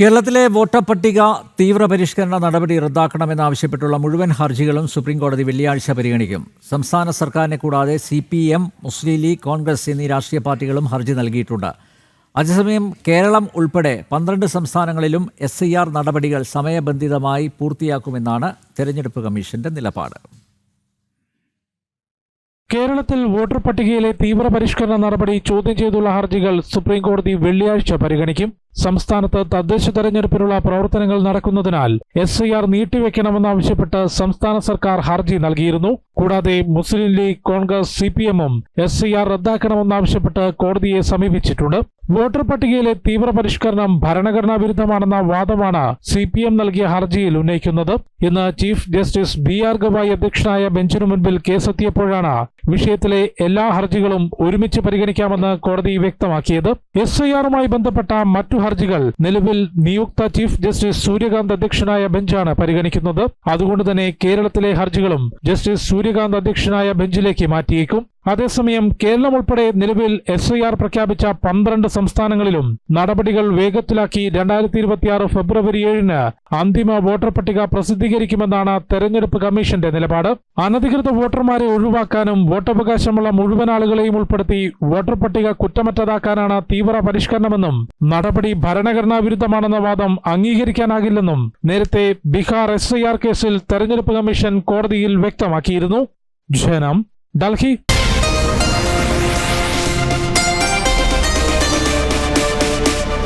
കേരളത്തിലെ വോട്ടർ പട്ടിക തീവ്രപരിഷ്കരണ നടപടി റദ്ദാക്കണമെന്നാവശ്യപ്പെട്ടുള്ള മുഴുവൻ ഹർജികളും സുപ്രീംകോടതി വെള്ളിയാഴ്ച പരിഗണിക്കും. സംസ്ഥാന സർക്കാരിനെ കൂടാതെ CPM, മുസ്ലിം ലീഗ്, കോൺഗ്രസ് എന്നീ രാഷ്ട്രീയ പാർട്ടികളും ഹർജി നൽകിയിട്ടുണ്ട്. അതേസമയം കേരളം ഉൾപ്പെടെ 12 സംസ്ഥാനങ്ങളിലും SIR നടപടികൾ സമയബന്ധിതമായി പൂർത്തിയാക്കുമെന്നാണ് തെരഞ്ഞെടുപ്പ് കമ്മീഷന്റെ നിലപാട്. കേരളത്തിൽ വോട്ടർ പട്ടികയിലെ തീവ്രപരിഷ്കരണ നടപടി ചോദ്യം ചെയ്തുള്ള ഹർജികൾ സുപ്രീംകോടതി വെള്ളിയാഴ്ച പരിഗണിക്കും. സംസ്ഥാനത്ത് തദ്ദേശ തെരഞ്ഞെടുപ്പിനുള്ള പ്രവർത്തനങ്ങൾ നടക്കുന്നതിനാൽ SIR നീട്ടിവെക്കണമെന്നാവശ്യപ്പെട്ട് സംസ്ഥാന സർക്കാർ ഹർജി നൽകിയിരുന്നു. കൂടാതെ മുസ്ലിം ലീഗ്, കോൺഗ്രസ്, CPM-ഉം SIR റദ്ദാക്കണമെന്നാവശ്യപ്പെട്ട് കോടതിയെ സമീപിച്ചിട്ടുണ്ട്. വോട്ടർ പട്ടികയിലെ തീവ്രപരിഷ്കരണം ഭരണഘടനാ വിരുദ്ധമാണെന്ന വാദമാണ് CPM നൽകിയ ഹർജിയിൽ ഉന്നയിക്കുന്നത്. ഇന്ന് ചീഫ് ജസ്റ്റിസ് BR ഗവായി അധ്യക്ഷനായ ബെഞ്ചിനു മുൻപിൽ കേസെത്തിയപ്പോഴാണ് വിഷയത്തിലെ എല്ലാ ഹർജികളും ഒരുമിച്ച് പരിഗണിക്കാമെന്ന് കോടതി വ്യക്തമാക്കിയത്. SIR-മായി ബന്ധപ്പെട്ട മറ്റു ഹർജികൾ നിലവിൽ നിയുക്ത ചീഫ് ജസ്റ്റിസ് സൂര്യകാന്ത് അധ്യക്ഷനായ ബെഞ്ചാണ് പരിഗണിക്കുന്നത്. അതുകൊണ്ട് തന്നെ കേരളത്തിലെ ഹർജികളും ജസ്റ്റിസ് സൂര്യകാന്ത് അധ്യക്ഷനായ ബെഞ്ചിലേക്ക് മാറ്റിയേക്കും. അതേസമയം കേരളം ഉൾപ്പെടെ നിലവിൽ SIR പ്രഖ്യാപിച്ച 12 സംസ്ഥാനങ്ങളിലും നടപടികൾ വേഗത്തിലാക്കി 2026 ഫെബ്രുവരി 7-ന് അന്തിമ വോട്ടർ പട്ടിക പ്രസിദ്ധീകരിക്കുമെന്നാണ് തെരഞ്ഞെടുപ്പ് കമ്മീഷന്റെ നിലപാട്. അനധികൃത വോട്ടർമാരെ ഒഴിവാക്കാനും വോട്ടവകാശമുള്ള മുഴുവൻ ആളുകളെയും ഉൾപ്പെടുത്തി വോട്ടർ പട്ടിക കുറ്റമറ്റതാക്കാനാണ് തീവ്ര പരിഷ്കരണമെന്നും നടപടി ഭരണഘടനാ വിരുദ്ധമാണെന്ന വാദം അംഗീകരിക്കാനാകില്ലെന്നും നേരത്തെ ബീഹാർ SIR കേസിൽ തെരഞ്ഞെടുപ്പ് കമ്മീഷൻ കോടതിയിൽ വ്യക്തമാക്കിയിരുന്നു. ജനം, ഡൽഹി.